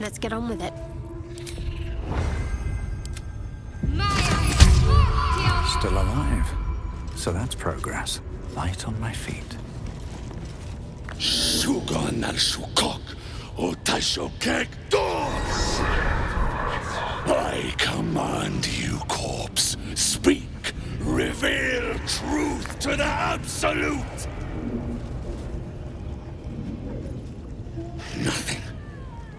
Let's get on with it. Still alive. So that's progress. Light on my feet. Shugon al Shukok, Otashokek Dos! I command you, corpse. Speak. Reveal truth to the absolute. Nothing.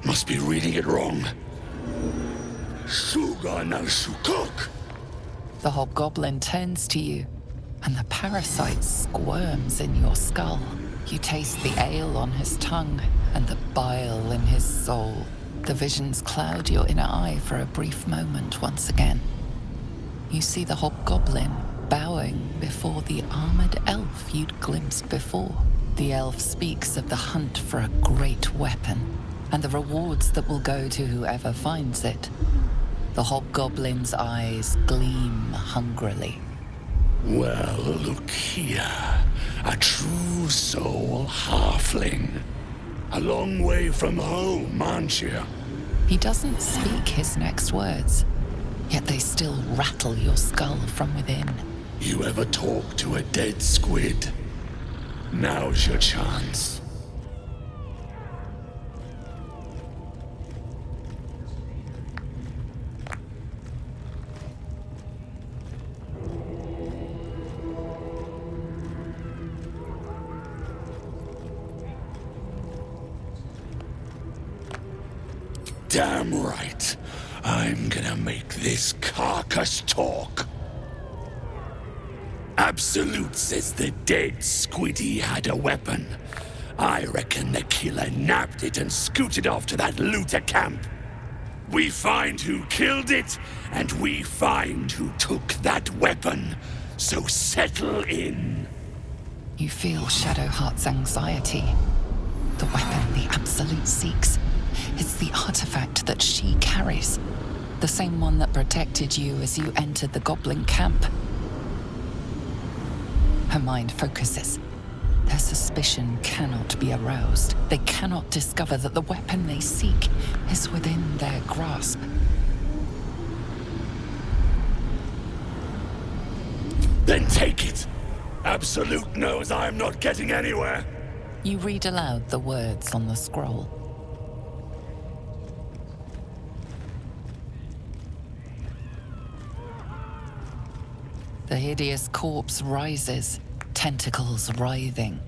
Must be reading it wrong. Shugon al Shukok. The hobgoblin turns to you, and the parasite squirms in your skull. You taste the ale on his tongue and the bile in his soul. The visions cloud your inner eye for a brief moment once again. You see the hobgoblin bowing before the armored elf you'd glimpsed before. The elf speaks of the hunt for a great weapon and the rewards that will go to whoever finds it. The hobgoblin's eyes gleam hungrily. Well, look here. A true soul halfling. A long way from home, aren't you? He doesn't speak his next words, yet they still rattle your skull from within. You ever talk to a dead squid? Now's your chance. Damn right. I'm gonna make this carcass talk. Absolute says the dead squiddy had a weapon. I reckon the killer nabbed it and scooted off to that looter camp. We find who killed it, and we find who took that weapon. So settle in. You feel Shadowheart's anxiety. The weapon the Absolute seeks. It's the artifact that she carries. The same one that protected you as you entered the goblin camp. Her mind focuses. Their suspicion cannot be aroused. They cannot discover that the weapon they seek is within their grasp. Then take it. Absolute knows I'm not getting anywhere. You read aloud the words on the scroll. The hideous corpse rises, tentacles writhing.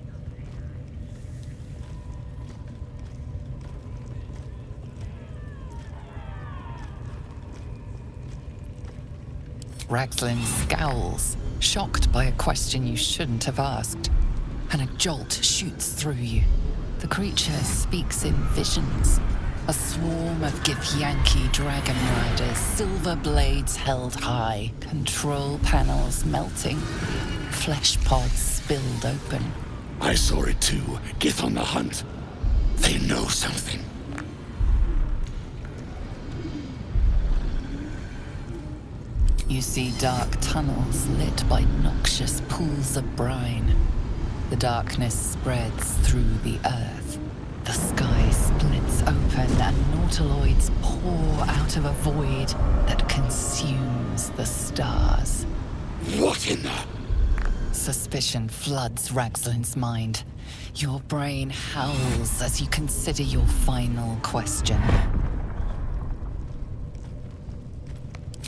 Ragslin scowls, shocked by a question you shouldn't have asked, and a jolt shoots through you. The creature speaks in visions. A swarm of Githyanki dragon riders, silver blades held high, control panels melting, flesh pods spilled open. I saw it too. Gith on the hunt. They know something. You see dark tunnels lit by noxious pools of brine. The darkness spreads through the earth. The sky splits open and nautiloids pour out of a void that consumes the stars. What in the... Suspicion floods Ragslin's mind. Your brain howls as you consider your final question.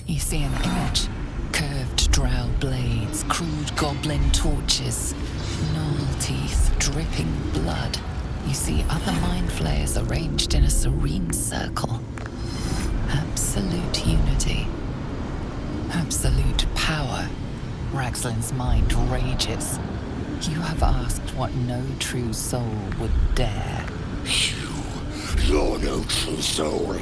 You see an image. Curved drow blades, crude goblin torches, gnoll teeth dripping blood. You see other mind flayers arranged in a serene circle. Absolute unity. Absolute power. Ragslin's mind rages. You have asked what no true soul would dare. You're no true soul.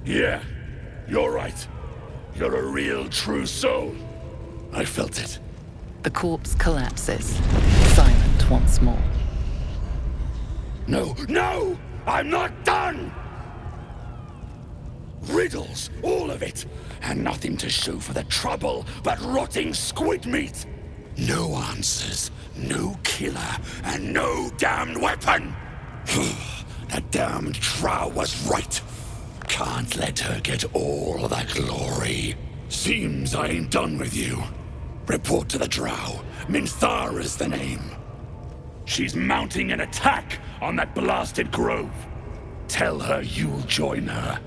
Yeah, you're right. You're a real true soul. I felt it. The corpse collapses, silent once more. No, no! I'm not done! Riddles, all of it, and nothing to show for the trouble but rotting squid meat. No answers, no killer, and no damned weapon. That damned Drow was right. Can't let her get all of that glory. Seems I ain't done with you. Report to the Drow. Minthara's the name. She's mounting an attack on that blasted grove. Tell her you'll join her.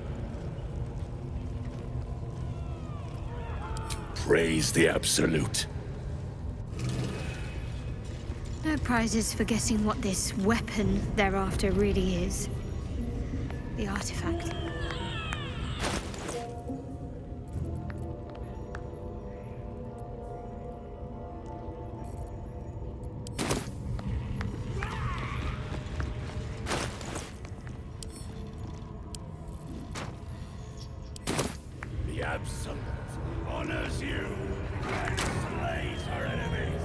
Praise the Absolute. No prizes for guessing what this weapon thereafter really is. The artifact. The Absolute honors you and slays her enemies.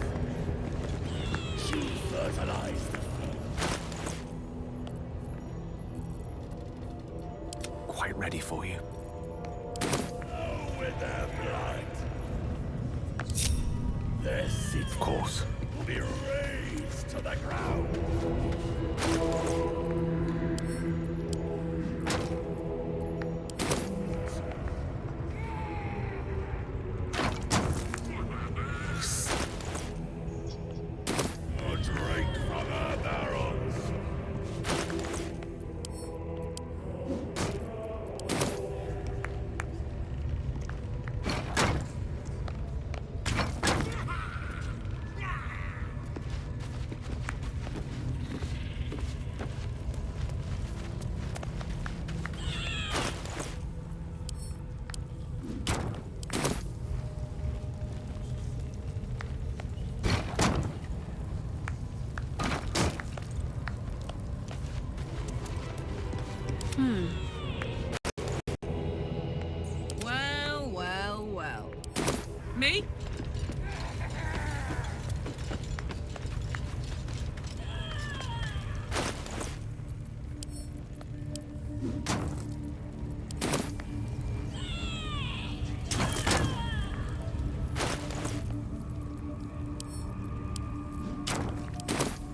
She fertilized the Quite ready for you. flow with their blood. Their city, Of course. will be razed to the ground. A drink from her barrels. Well, well, well. Me?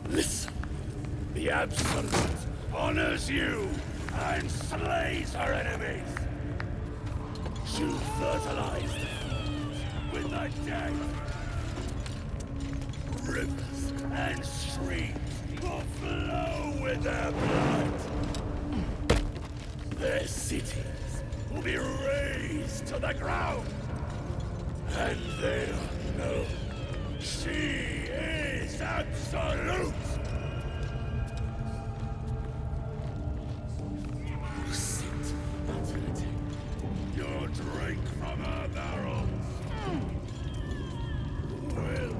Listen, the Absolute honors you and slays her enemies. She'll fertilize the fields with the dead. Rivers and streams will flow with their blood. Their cities will be razed to the ground. And they'll know she is Absolute. Sit at her table. Your drink from her barrels will rain.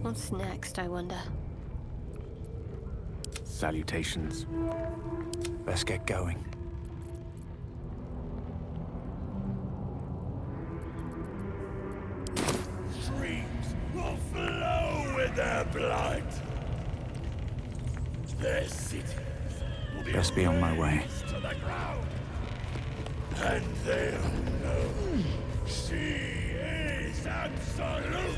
What's next, I wonder? Salutations. Let's get going. Streams will flow with their blood. Their cities will be Best be on my way. razed to the ground. And they'll know she is Absolute.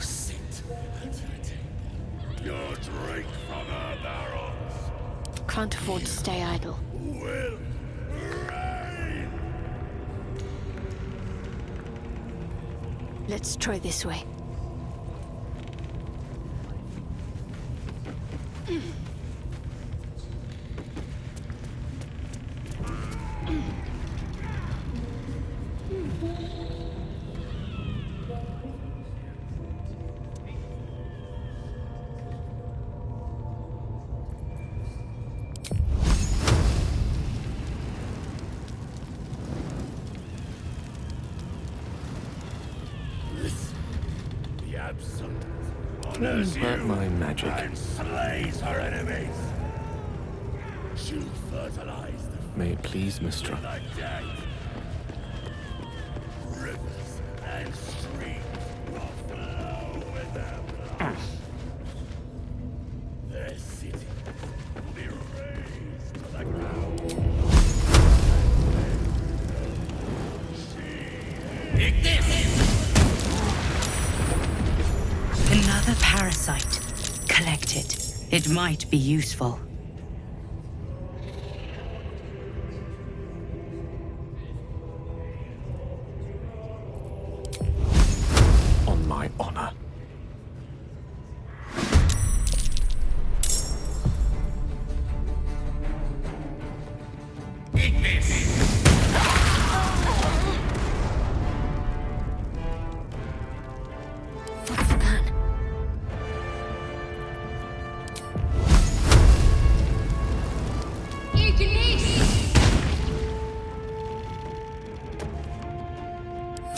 Sit at her table. Your drink from her barrels Can't afford to stay idle. will rain. Let's try this way. absolute. Don't hurt my magic. And slays her enemies. She'll fertilize the May it please, Mistra. like dead. Rivers and streams will flow with their blood. Their cities will be razed to the ground. Another parasite. Collect it. It might be useful. On my honor. What's that?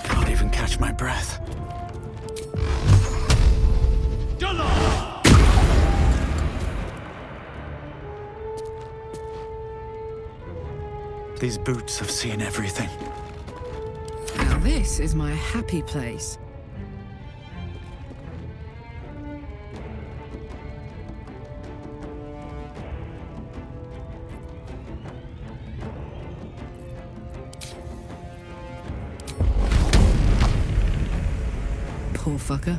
Can't even catch my breath. These boots have seen everything. Now this is my happy place. Poor fucker.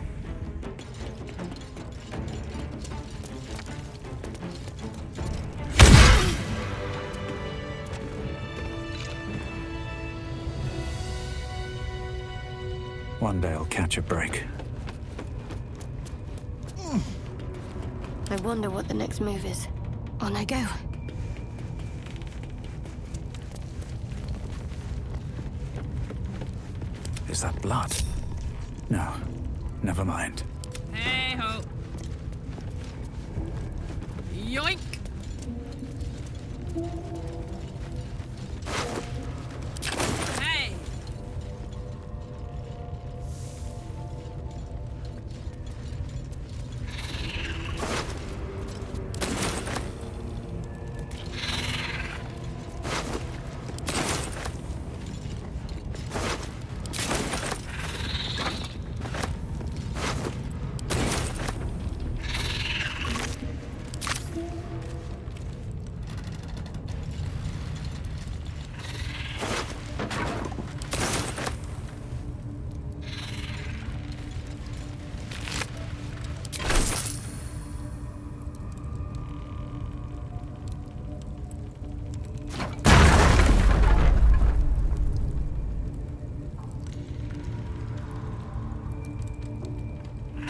One day I'll catch a break. I wonder what the next move is. On I go. Is that blood? No, never mind. Hey ho. Yoink. Hey.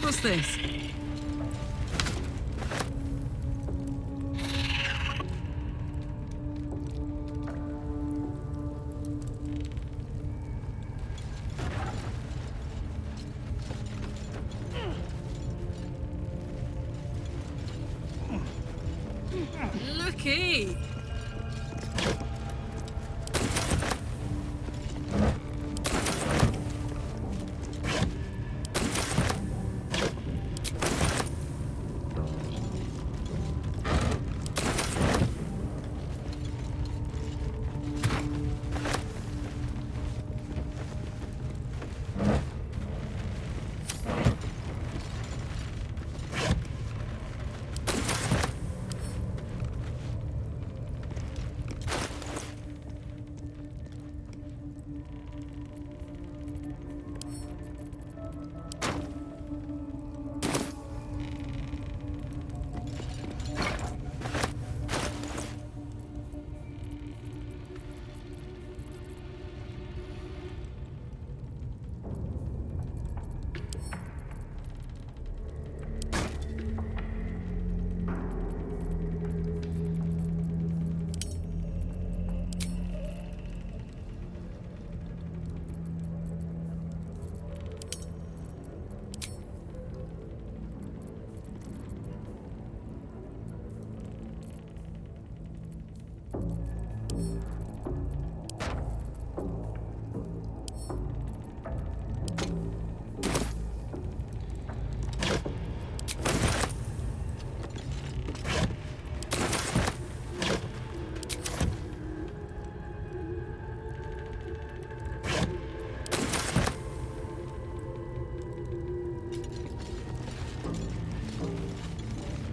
What's this? Looky!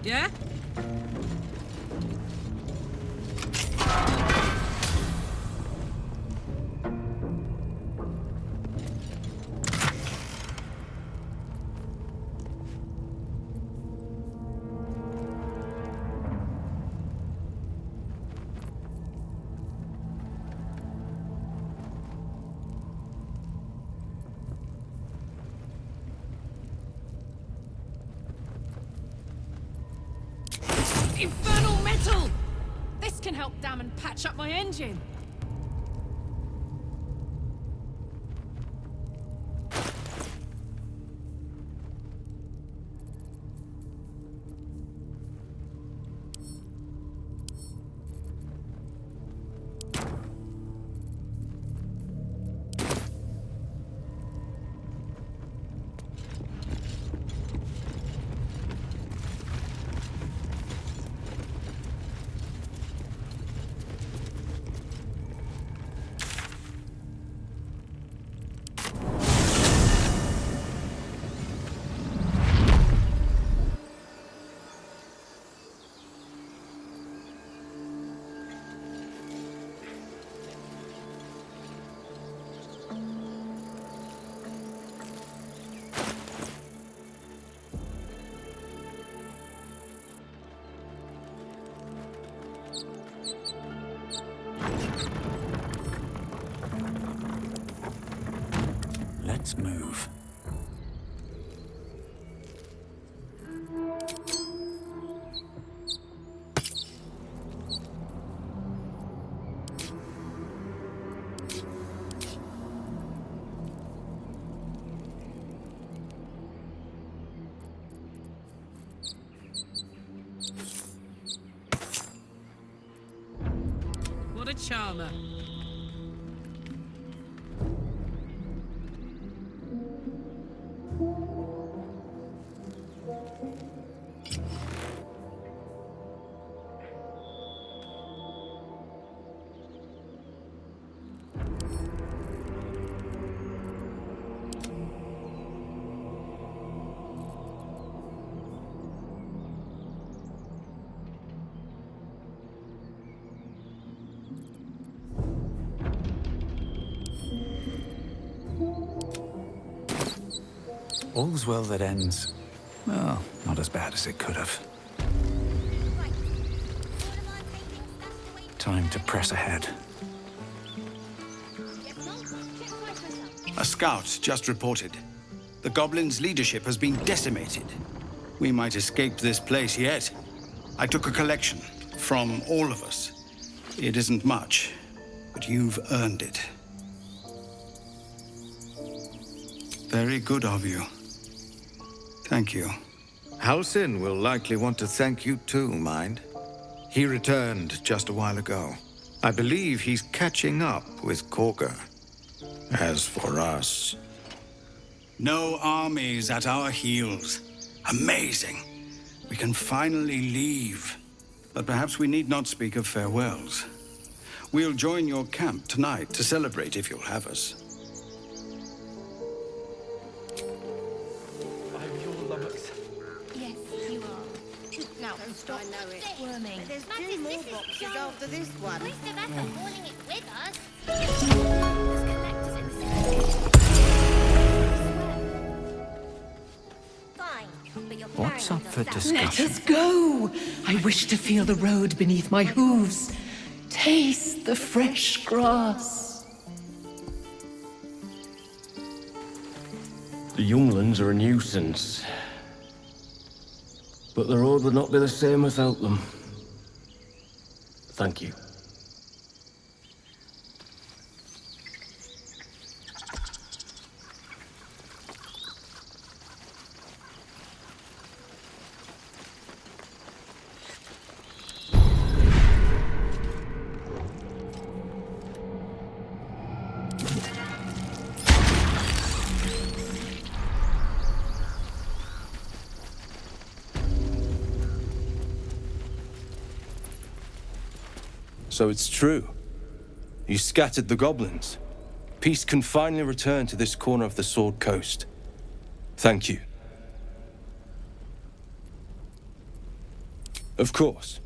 Yeah? Infernal metal! This can help dam and patch up my engine. Let's move. What a charmer. All's well that ends. Well, not as bad as it could have. Time to press ahead. A scout just reported. The goblins' leadership has been decimated. We might escape this place yet. I took a collection from all of us. It isn't much, but you've earned it. Very good of you. Thank you. Halsin will likely want to thank you too, mind. He returned just a while ago. I believe he's catching up with Korga. As for us... No armies at our heels. Amazing. We can finally leave. But perhaps we need not speak of farewells. We'll join your camp tonight to celebrate if you'll have us. Yes, you are. Now, stop squirming. There's two more boxes after this one. Waste of effort hauling it with us. There's collectors in the Fine, but you're What's up for Let discussion? us go! I wish to feel the road beneath my hooves. Taste the fresh grass. The younglings are a nuisance. But the road would not be the same without them. Thank you. So it's true. You scattered the goblins. Peace can finally return to this corner of the Sword Coast. Thank you. Of course.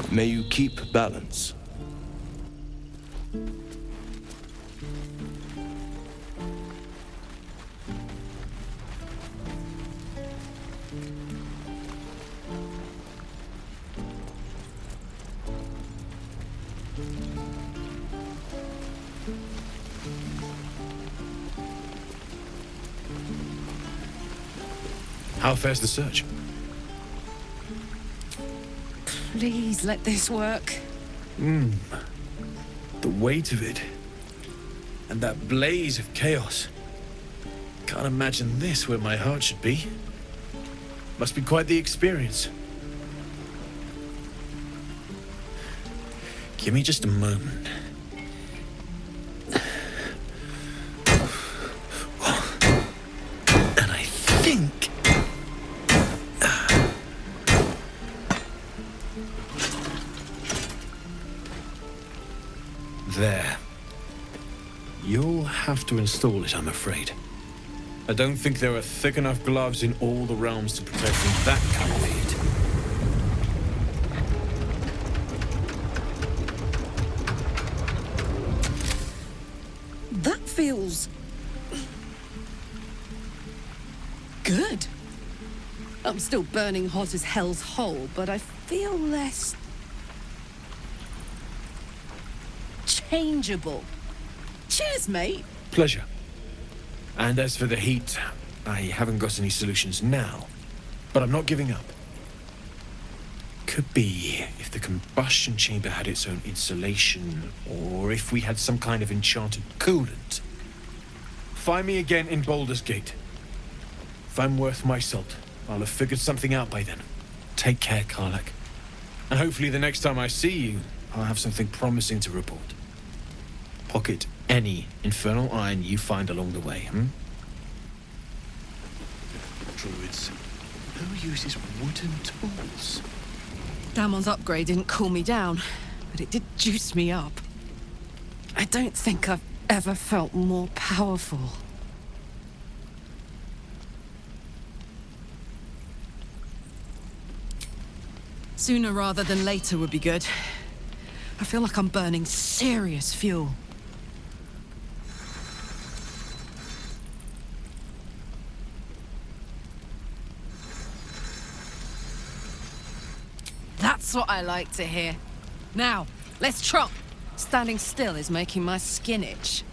May you keep balance. How fares the search? Please let this work. The weight of it. And that blaze of chaos. Can't imagine this where my heart should be. Must be quite the experience. Give me just a moment. And I think... There. You'll have to install it, I'm afraid. I don't think there are thick enough gloves in all the realms to protect from that kind of heat. That feels... good. I'm still burning hot as hell's hole, but I feel less... changeable. Cheers, mate. Pleasure. And as for the heat, I haven't got any solutions now, but I'm not giving up. Could be if the combustion chamber had its own insulation, or if we had some kind of enchanted coolant. Find me again in Baldur's Gate. If I'm worth my salt, I'll have figured something out by then. Take care, Karlak. And hopefully the next time I see you, I'll have something promising to report. Pocket any infernal iron you find along the way, Druids. Who uses wooden tools? Damon's upgrade didn't cool me down, but it did juice me up. I don't think I've ever felt more powerful. Sooner rather than later would be good. I feel like I'm burning serious fuel. That's what I like to hear. Now, let's trot. Standing still is making my skin itch.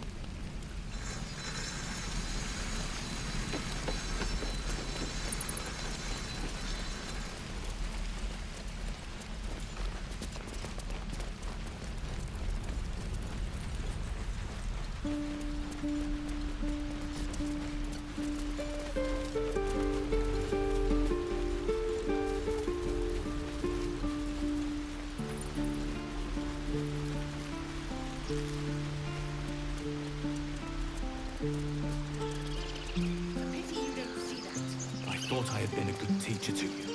I thought I had been a good teacher to you.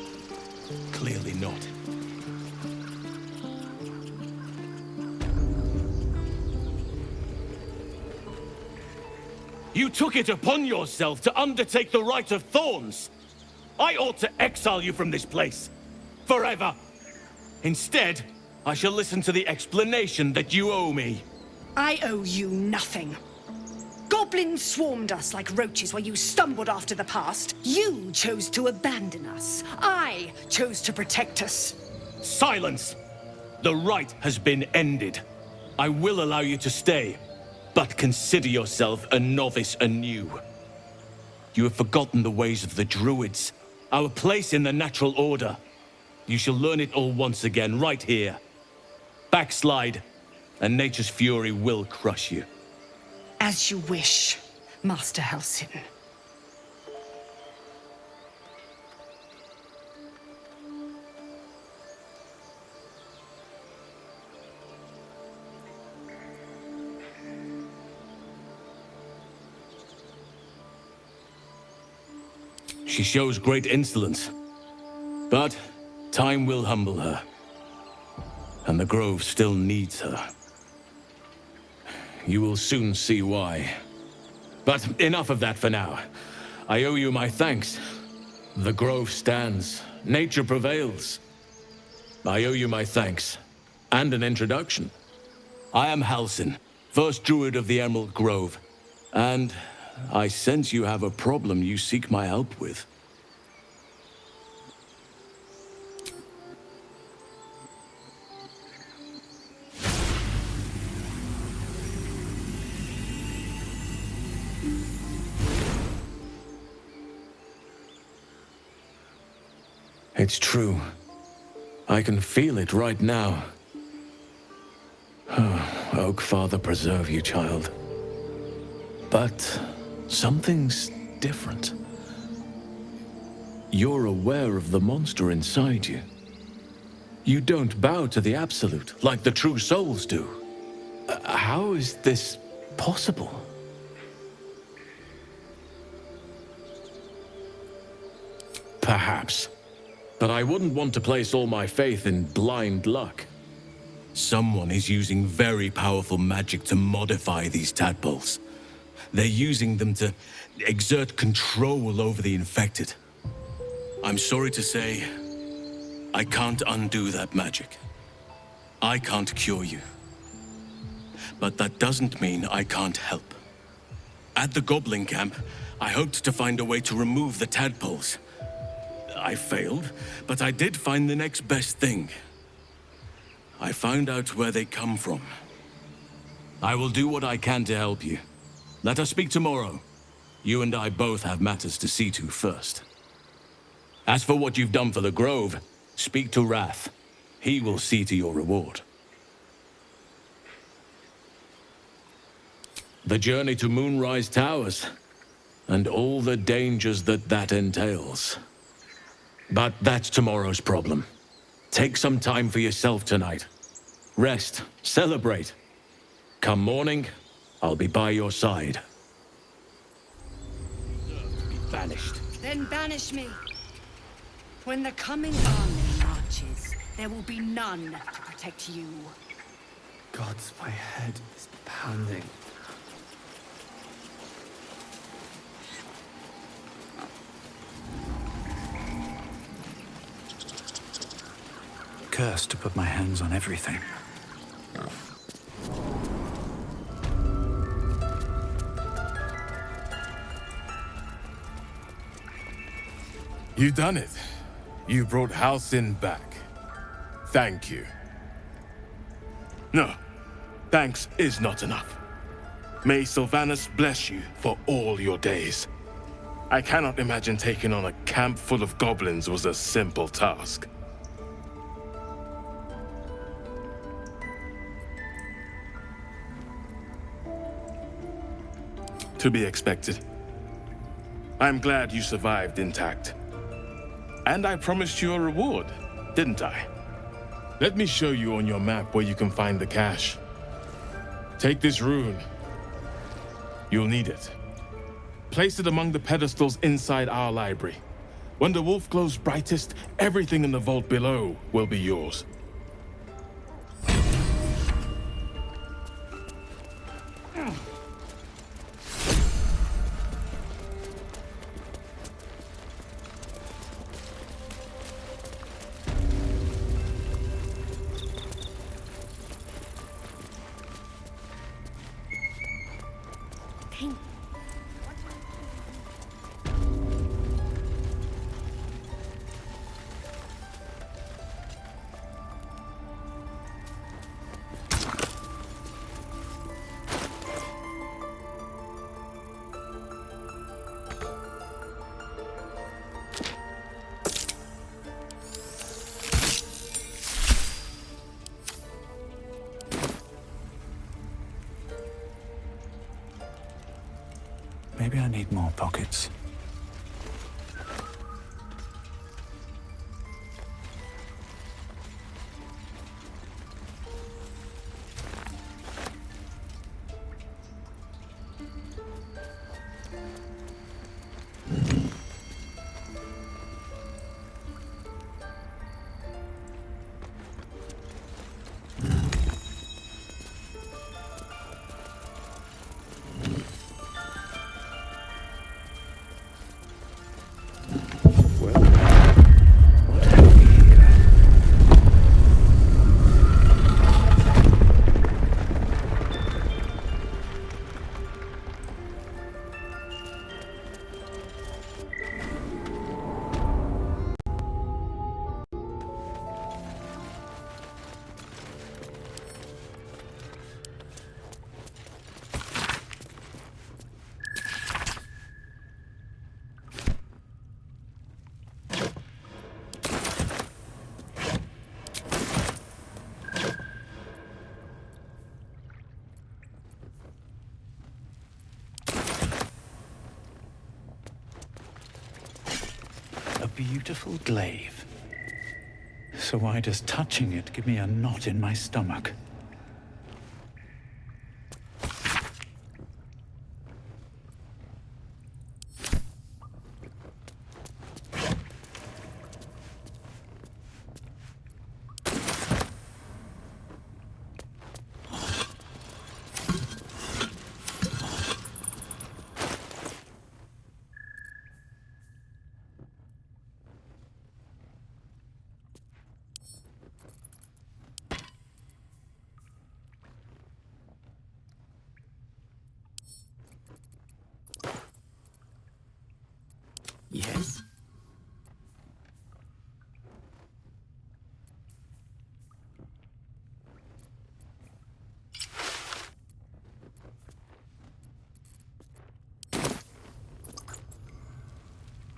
Clearly not. You took it upon yourself to undertake the Rite of Thorns. I ought to exile you from this place. Forever. Instead, I shall listen to the explanation that you owe me. I owe you nothing. Goblins swarmed us like roaches while you stumbled after the past. You chose to abandon us. I chose to protect us. Silence! The rite has been ended. I will allow you to stay, but consider yourself a novice anew. You have forgotten the ways of the Druids, our place in the natural order. You shall learn it all once again, right here. Backslide, and nature's fury will crush you. As you wish, Master Halsin. She shows great insolence, but time will humble her, and the Grove still needs her. You will soon see why. But enough of that for now. I owe you my thanks. The Grove stands. Nature prevails. I owe you my thanks, and an introduction. I am Halsin, first Druid of the Emerald Grove, and I sense you have a problem you seek my help with. It's true. I can feel it right now. Oak Father preserve you, child. But something's different. You're aware of the monster inside you. You don't bow to the Absolute like the true souls do. How is this possible? Perhaps. But I wouldn't want to place all my faith in blind luck. Someone is using very powerful magic to modify these tadpoles. They're using them to exert control over the infected. I'm sorry to say, I can't undo that magic. I can't cure you. But that doesn't mean I can't help. At the Goblin camp, I hoped to find a way to remove the tadpoles. I failed, but I did find the next best thing. I found out where they come from. I will do what I can to help you. Let us speak tomorrow. You and I both have matters to see to first. As for what you've done for the Grove, speak to Wrath. He will see to your reward. The journey to Moonrise Towers, and all the dangers that entails. But that's tomorrow's problem. Take some time for yourself tonight. Rest, celebrate. Come morning, I'll be by your side. Be banished. Then banish me. When the coming army marches, there will be none to protect you. Gods, my head is pounding. Cursed to put my hands on everything. You done it. You brought Halcyon back. Thank you. No, thanks is not enough. May Sylvanus bless you for all your days. I cannot imagine taking on a camp full of goblins was a simple task. To be expected. I'm glad you survived intact. And I promised you a reward, didn't I? Let me show you on your map where you can find the cache. Take this rune. You'll need it. Place it among the pedestals inside our library. When the wolf glows brightest, everything in the vault below will be yours. Maybe I need more pockets. Beautiful glaive. So why does touching it give me a knot in my stomach? Yes.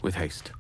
With haste.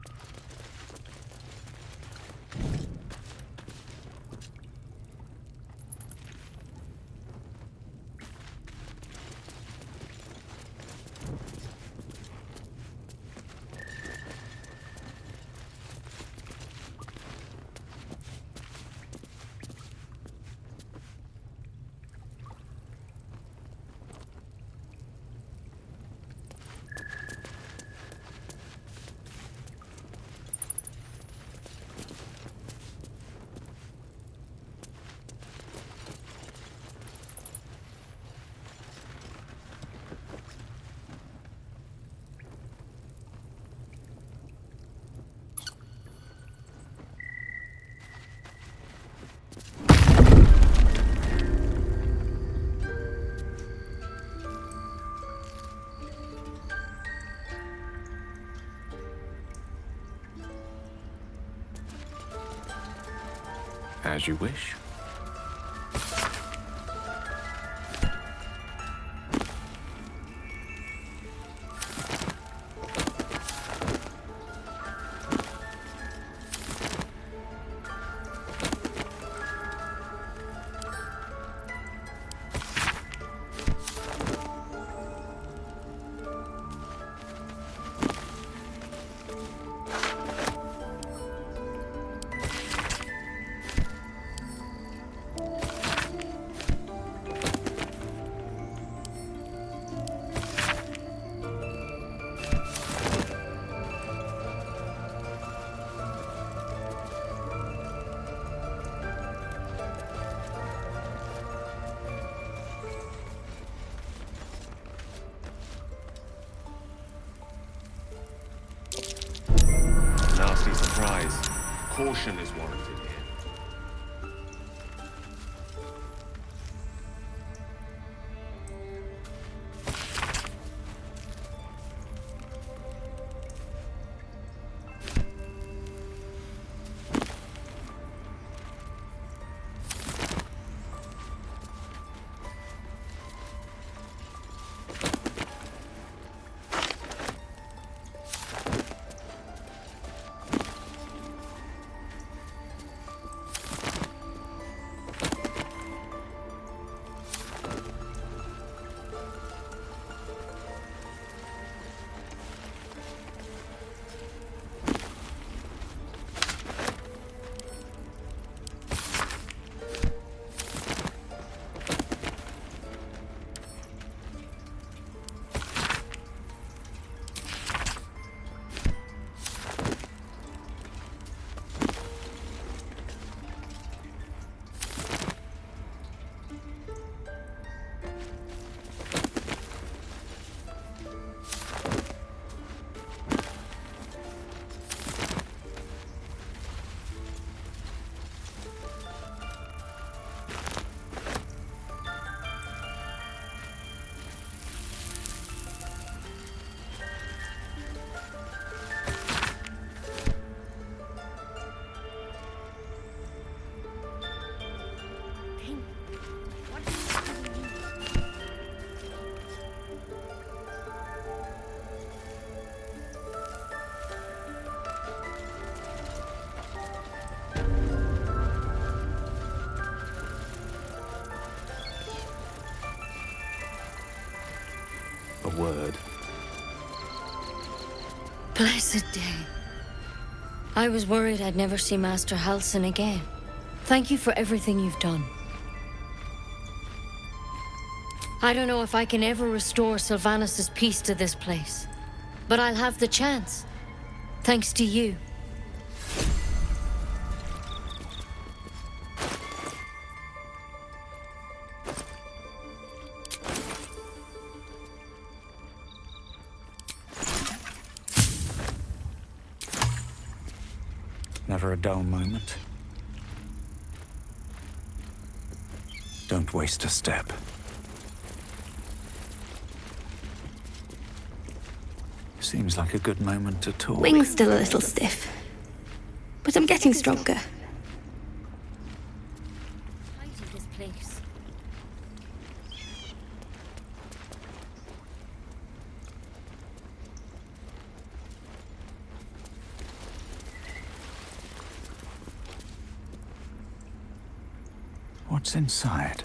As you wish. Nasty surprise. Caution is warranted here. A word. Blessed day. I was worried I'd never see Master Halsin again. Thank you for everything you've done. I don't know if I can ever restore Sylvanus' peace to this place, but I'll have the chance, thanks to you. Never a dull moment. Don't waste a step. Seems like a good moment to talk. Wing's still a little stiff, but I'm getting stronger. Tidy this place. What's inside?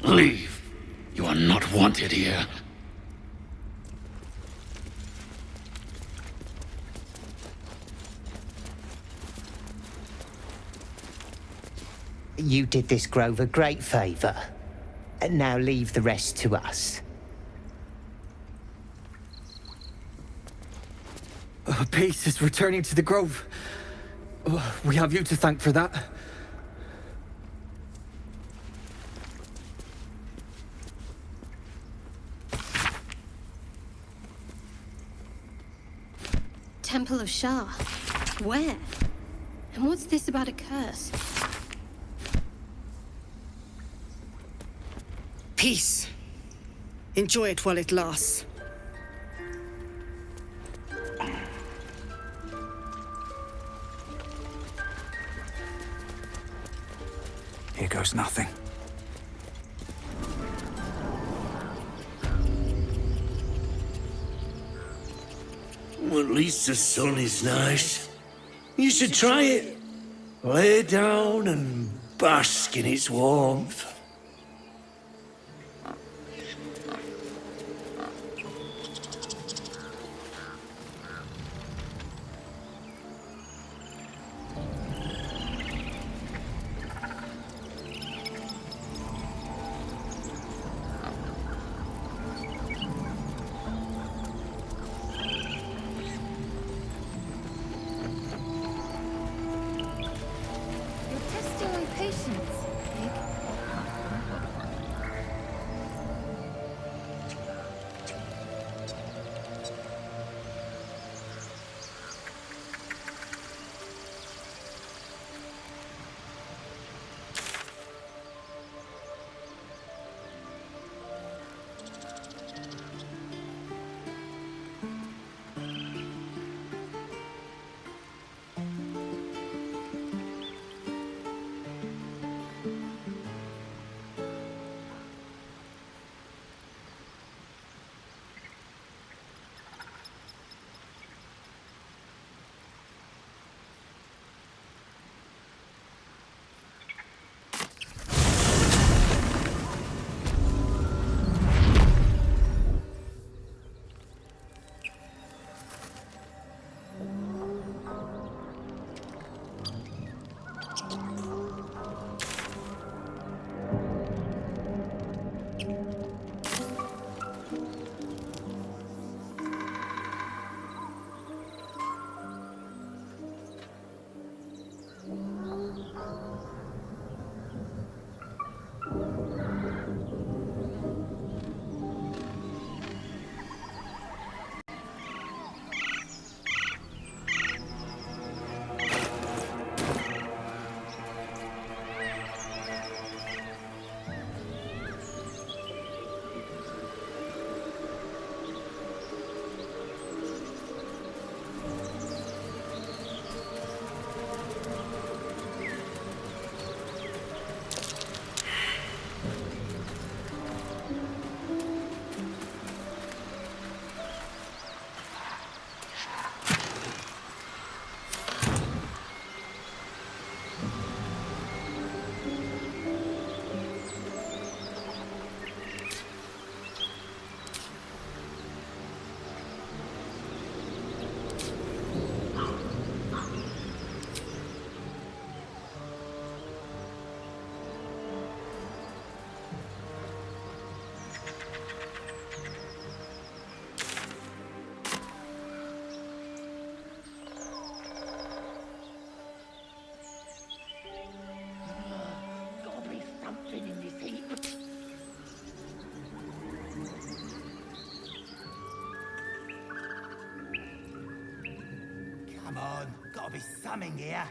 Leave. You are not wanted here. You did this grove a great favor. Now leave the rest to us. Peace is returning to the Grove. We have you to thank for that. Temple of Shah. Where? And what's this about a curse? Peace. Enjoy it while it lasts. Here goes nothing. Well, at least the sun is nice. You should try it. Lay down and bask in its warmth. Come on, gotta be something here.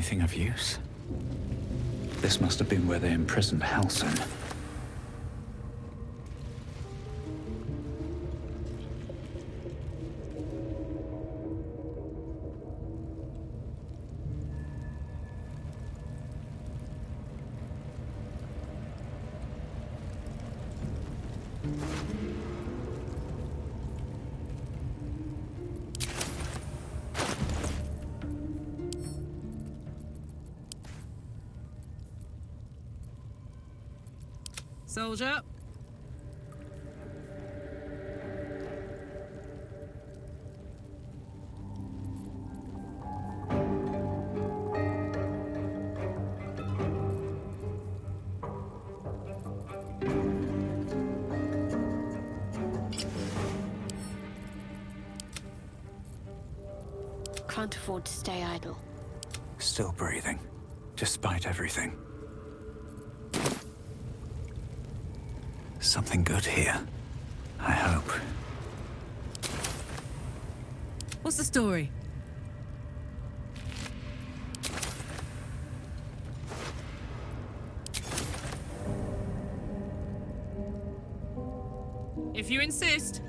anything of use? This must have been where they imprisoned Halsin. Soldier. Can't afford to stay idle. Still breathing, despite everything. Something good here. I hope. What's the story? If you insist.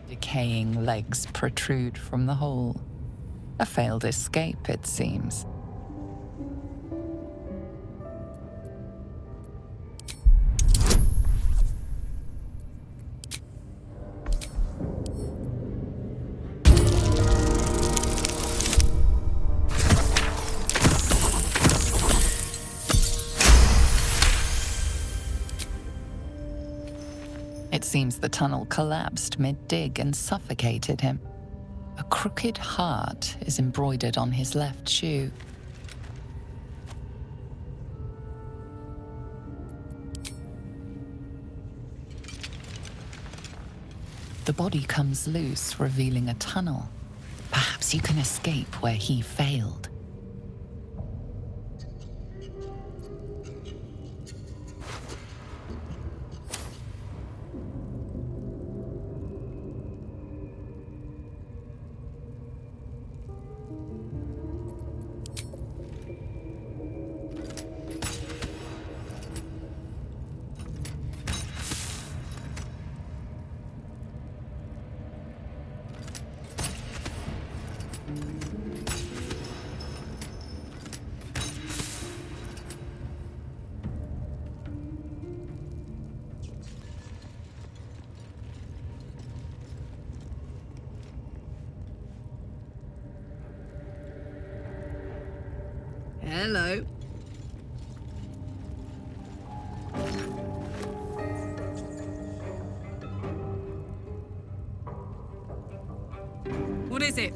Decaying legs protrude from the hole. A failed escape, it seems. It seems the tunnel collapsed mid-dig and suffocated him. A crooked heart is embroidered on his left shoe. The body comes loose, revealing a tunnel. Perhaps you can escape where he failed. Hello. What is it?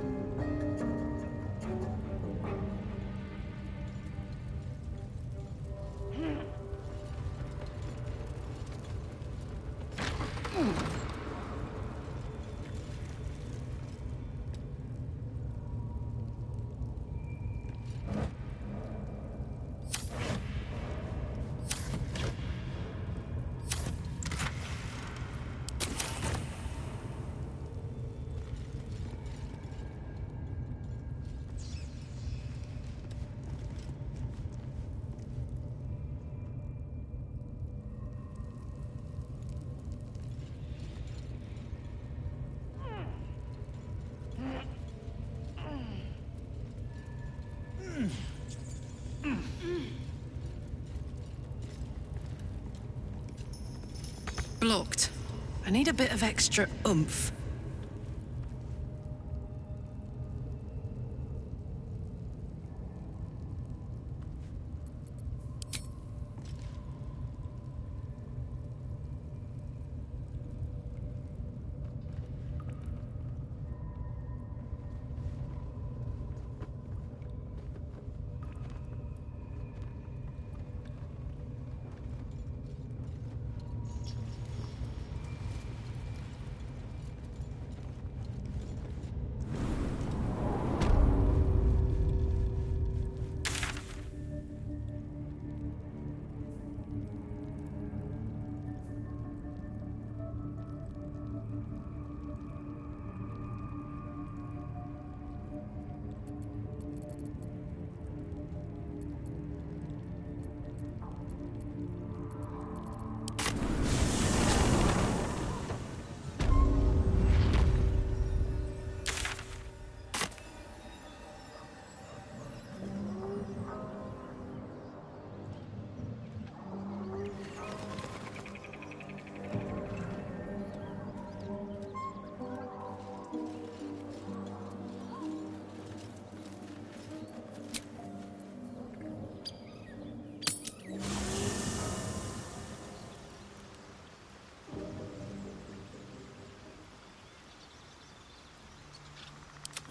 Blocked. I need a bit of extra oomph.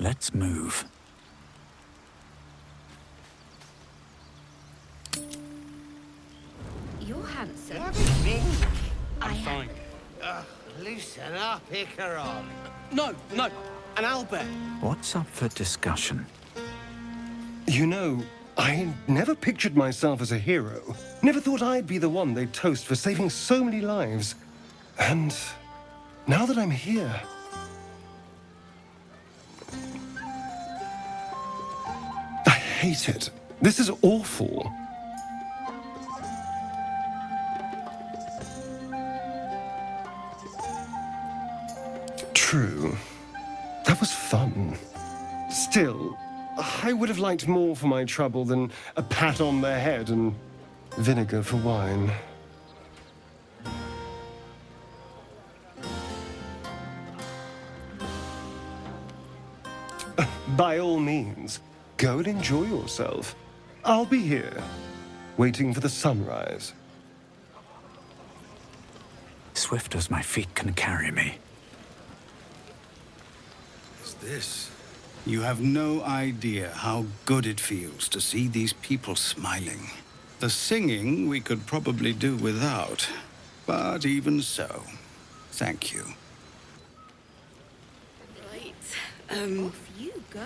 Let's move. You're handsome. What do you think? I'm fine. Loosen up, Icaron. No, an owlbear. What's up for discussion? You know, I never pictured myself as a hero. Never thought I'd be the one they'd toast for saving so many lives. And now that I'm here... I hate it. This is awful. True. That was fun. Still, I would have liked more for my trouble than a pat on the head and vinegar for wine. By all means, go and enjoy yourself. I'll be here, waiting for the sunrise. Swift as my feet can carry me. What's this? You have no idea how good it feels to see these people smiling. The singing we could probably do without, but even so, thank you.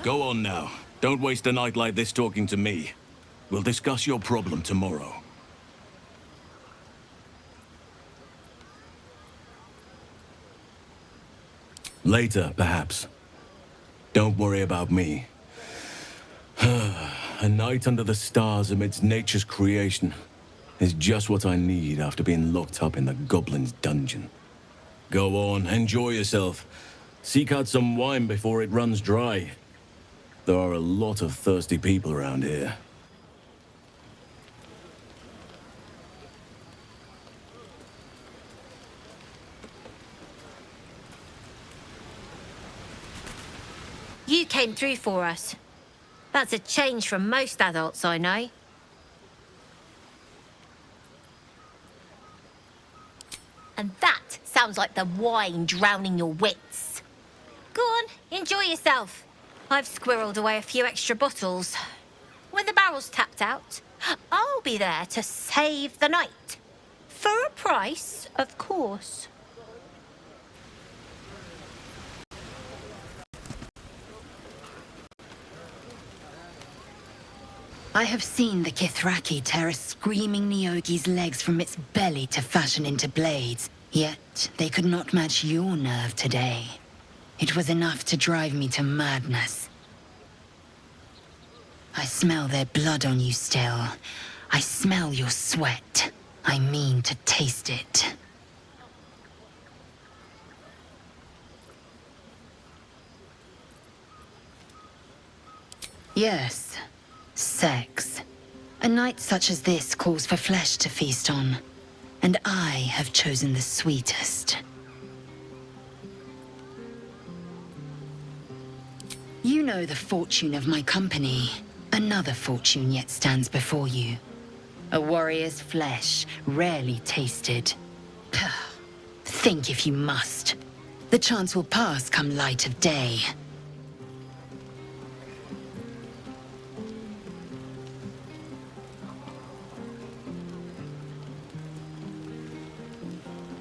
Go on now. Don't waste a night like this talking to me. We'll discuss your problem tomorrow. Later, perhaps. Don't worry about me. A night under the stars amidst nature's creation is just what I need after being locked up in the goblin's dungeon. Go on, enjoy yourself. Seek out some wine before it runs dry. There are a lot of thirsty people around here. You came through for us. That's a change from most adults I know. And that sounds like the wine drowning your wits. Go on, enjoy yourself. I've squirreled away a few extra bottles. When the barrel's tapped out, I'll be there to save the night. For a price, of course. I have seen the Kithraki tear a screaming Neogi's legs from its belly to fashion into blades, yet they could not match your nerve today. It was enough to drive me to madness. I smell their blood on you still. I smell your sweat. I mean to taste it. Yes. Sex. A night such as this calls for flesh to feast on, and I have chosen the sweetest. You know the fortune of my company. Another fortune yet stands before you. A warrior's flesh, rarely tasted. Think if you must. The chance will pass come light of day.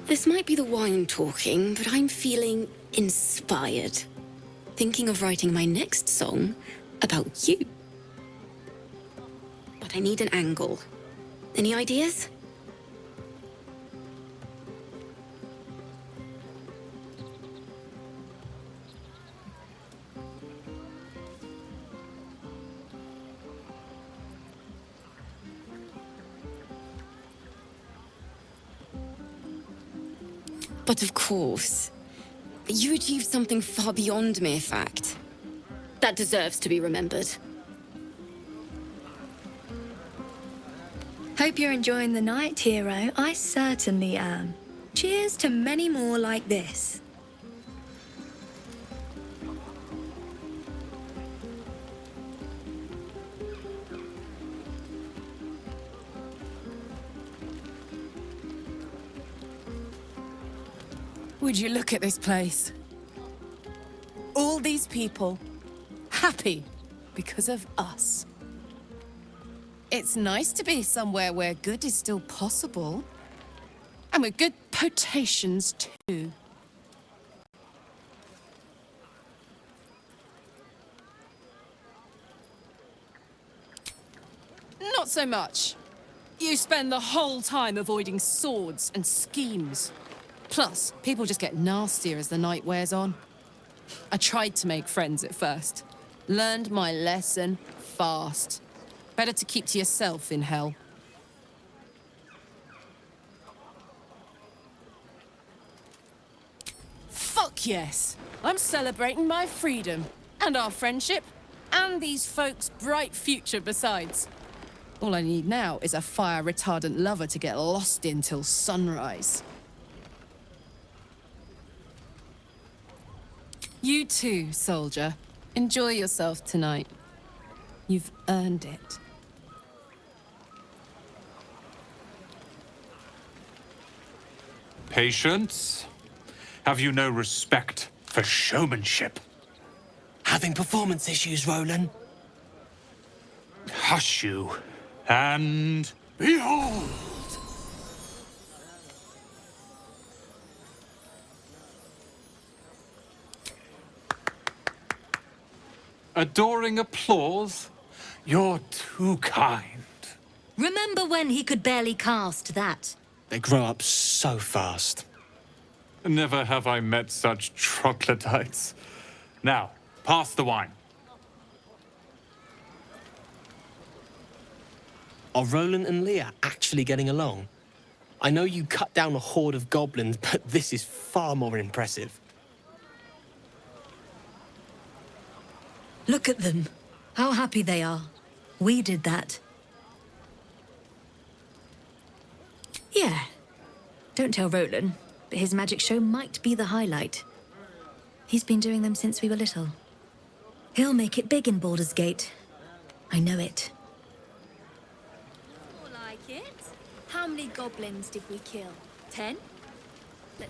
This might be the wine talking, but I'm feeling inspired. Thinking of writing my next song about you. But I need an angle. Any ideas? But of course, you achieved something far beyond mere fact. That deserves to be remembered. Hope you're enjoying the night, hero. I certainly am. Cheers to many more like this. Would you look at this place? All these people, happy because of us. It's nice to be somewhere where good is still possible. And with good potations, too. Not so much. You spend the whole time avoiding swords and schemes. Plus, people just get nastier as the night wears on. I tried to make friends at first. Learned my lesson fast. Better to keep to yourself in hell. Fuck yes! I'm celebrating my freedom, and our friendship, and these folks' bright future besides. All I need now is a fire-retardant lover to get lost in till sunrise. You too, soldier. Enjoy yourself tonight. You've earned it. Patience? Have you no respect for showmanship? Having performance issues, Roland? Hush you, and behold! Adoring applause? You're too kind. Remember when he could barely cast that? They grow up so fast. Never have I met such troglodytes. Now, pass the wine. Are Roland and Leah actually getting along? I know you cut down a horde of goblins, but this is far more impressive. Look at them. How happy they are. We did that. Yeah. Don't tell Roland, but his magic show might be the highlight. He's been doing them since we were little. He'll make it big in Baldur's Gate. I know it. Like it? How many goblins did we kill? 10?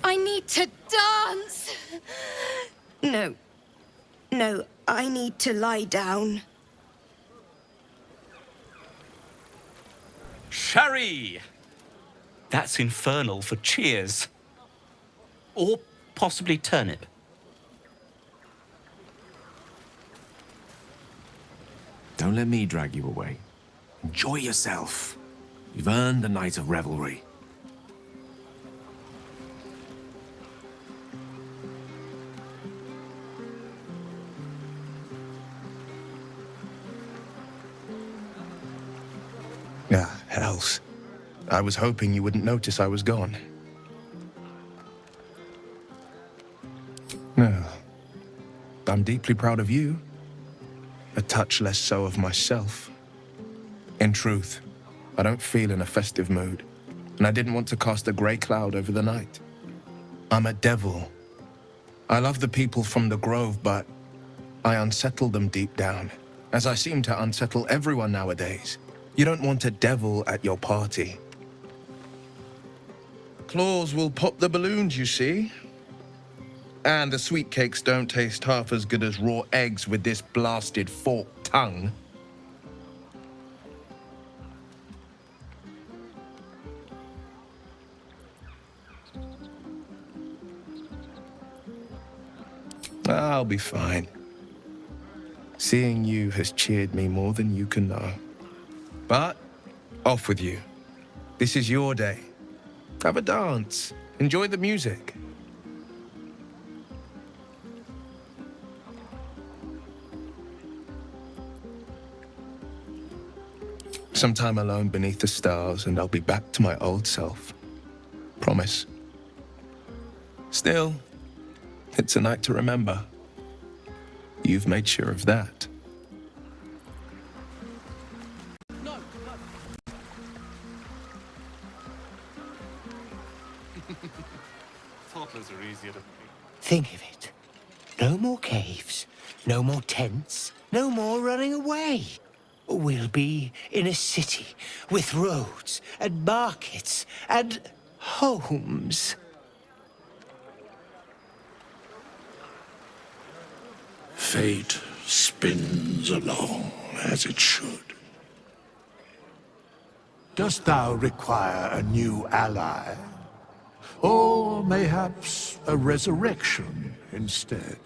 I need to dance! No. No, I need to lie down. Sherry! That's infernal for cheers. Or possibly turnip. Don't let me drag you away. Enjoy yourself. You've earned a night of revelry. Ah, hells. I was hoping you wouldn't notice I was gone. No. I'm deeply proud of you. A touch less so of myself. In truth, I don't feel in a festive mood, and I didn't want to cast a grey cloud over the night. I'm a devil. I love the people from the Grove, but I unsettle them deep down, as I seem to unsettle everyone nowadays. You don't want a devil at your party. Claws will pop the balloons, you see. And the sweet cakes don't taste half as good as raw eggs with this blasted forked tongue. I'll be fine. Seeing you has cheered me more than you can know. But, off with you. This is your day. Have a dance. Enjoy the music. Some time alone beneath the stars, and I'll be back to my old self. Promise. Still, it's a night to remember. You've made sure of that. Toddlers are easier to... Think of it. No more caves, no more tents, no more running away. We'll be in a city with roads and markets and homes. Fate spins along as it should. Dost thou require a new ally? Or mayhaps a resurrection instead?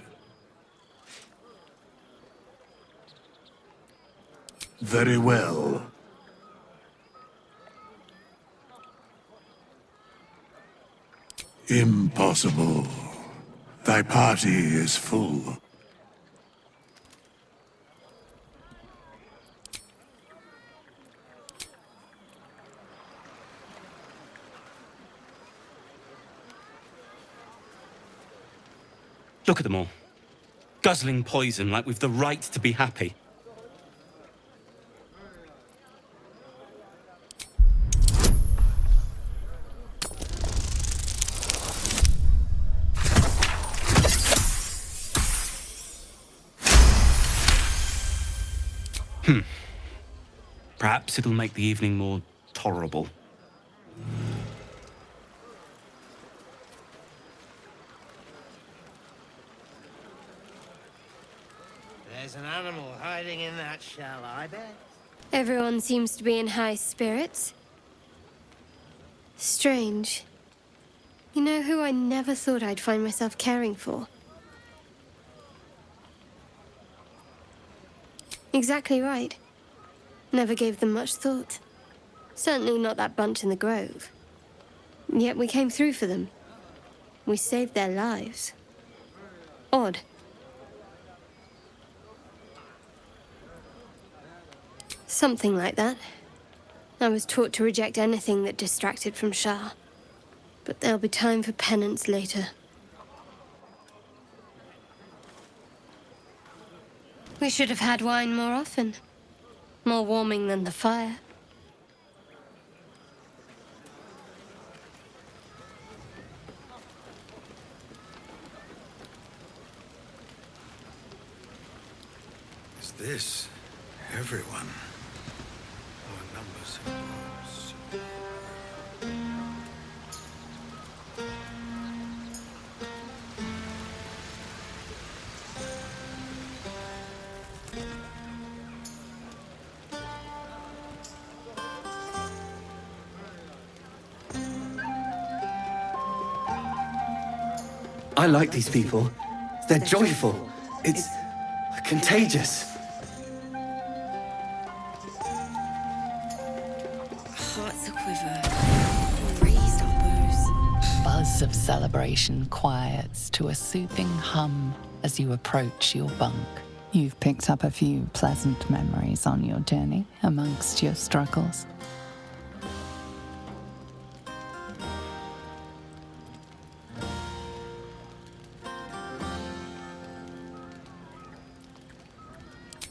Very well. Impossible. Thy party is full. Look at them all. Guzzling poison like we've the right to be happy. Perhaps it'll make the evening more tolerable. There's an animal hiding in that shell, I bet. Everyone seems to be in high spirits. Strange. You know who I never thought I'd find myself caring for? Exactly right. Never gave them much thought. Certainly not that bunch in the grove. Yet we came through for them. We saved their lives. Odd. Something like that. I was taught to reject anything that distracted from Shah. But there'll be time for penance later. We should have had wine more often. More warming than the fire. Is this everyone? Or numbers of wolves? I like these people. They're joyful. It's contagious. Hearts aquiver. Raised our bows. Buzz of celebration quiets to a soothing hum as you approach your bunk. You've picked up a few pleasant memories on your journey amongst your struggles.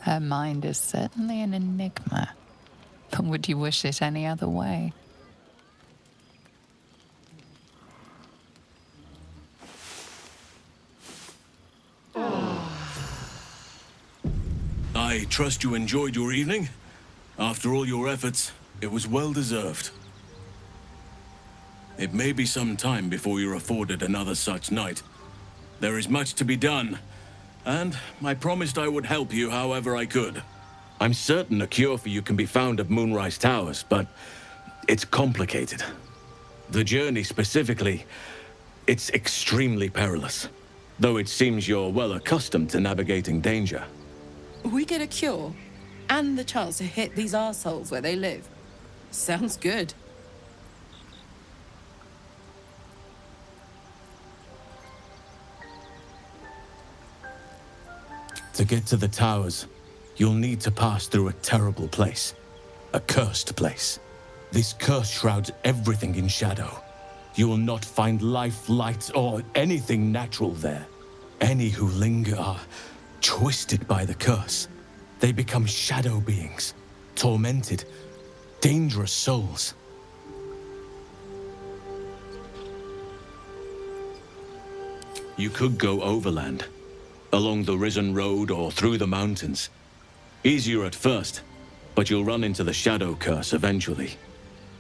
Her mind is certainly an enigma, but would you wish it any other way? I trust you enjoyed your evening. After all your efforts, it was well deserved. It may be some time before you're afforded another such night. There is much to be done, and I promised I would help you however I could. I'm certain a cure for you can be found at Moonrise Towers, but it's complicated. The journey specifically, it's extremely perilous, though it seems you're well accustomed to navigating danger. We get a cure and the chance to hit these arseholes where they live. Sounds good. To get to the towers, you'll need to pass through a terrible place. A cursed place. This curse shrouds everything in shadow. You will not find life, light, or anything natural there. Any who linger are twisted by the curse. They become shadow beings, tormented, dangerous souls. You could go overland, along the Risen Road or through the mountains. Easier at first, but you'll run into the shadow curse eventually.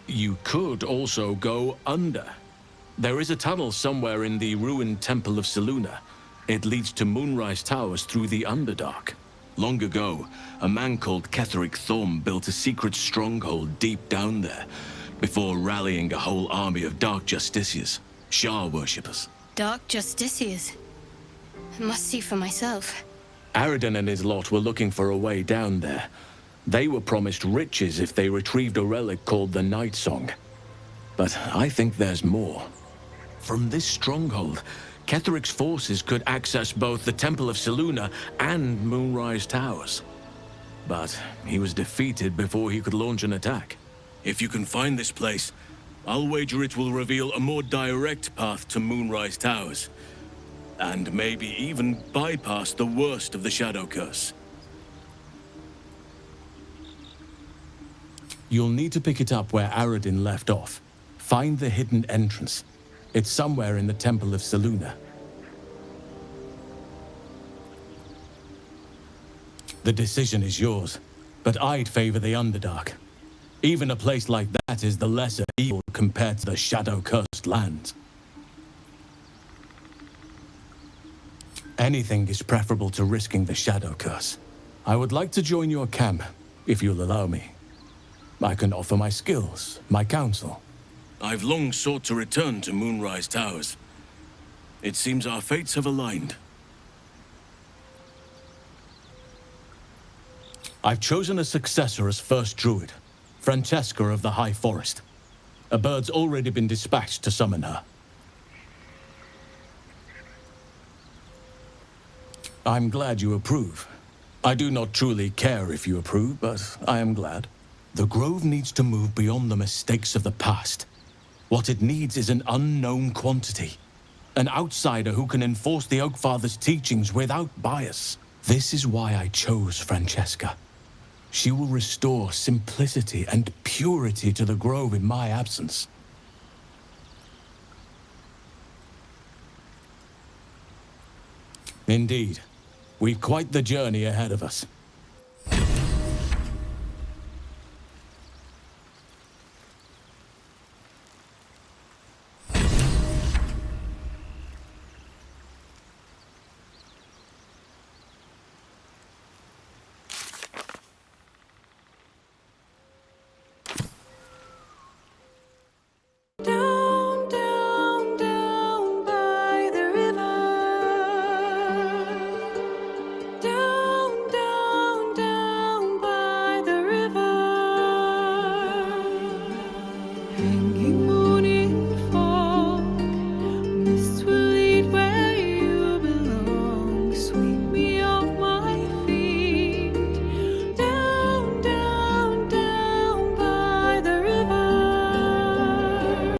You could also go under. There is a tunnel somewhere in the ruined Temple of Selûne. It leads to Moonrise Towers through the Underdark. Long ago, a man called Ketheric Thorm built a secret stronghold deep down there, before rallying a whole army of Dark Justiciars, Shah worshippers. Dark Justiciars. I must see for myself. Aradin and his lot were looking for a way down there. They were promised riches if they retrieved a relic called the Night Song. But I think there's more. From this stronghold, Ketheric's forces could access both the Temple of Selûne and Moonrise Towers. But he was defeated before he could launch an attack. If you can find this place, I'll wager it will reveal a more direct path to Moonrise Towers. And maybe even bypass the worst of the Shadow Curse. You'll need to pick it up where Aradin left off. Find the hidden entrance. It's somewhere in the Temple of Selûne. The decision is yours, but I'd favor the Underdark. Even a place like that is the lesser evil compared to the Shadow-cursed lands. Anything is preferable to risking the Shadow Curse. I would like to join your camp, if you'll allow me. I can offer my skills, my counsel. I've long sought to return to Moonrise Towers. It seems our fates have aligned. I've chosen a successor as first druid, Francesca of the High Forest. A bird's already been dispatched to summon her. I'm glad you approve. I do not truly care if you approve, but I am glad. The Grove needs to move beyond the mistakes of the past. What it needs is an unknown quantity. An outsider who can enforce the Oakfather's teachings without bias. This is why I chose Francesca. She will restore simplicity and purity to the Grove in my absence. Indeed. We've quite the journey ahead of us.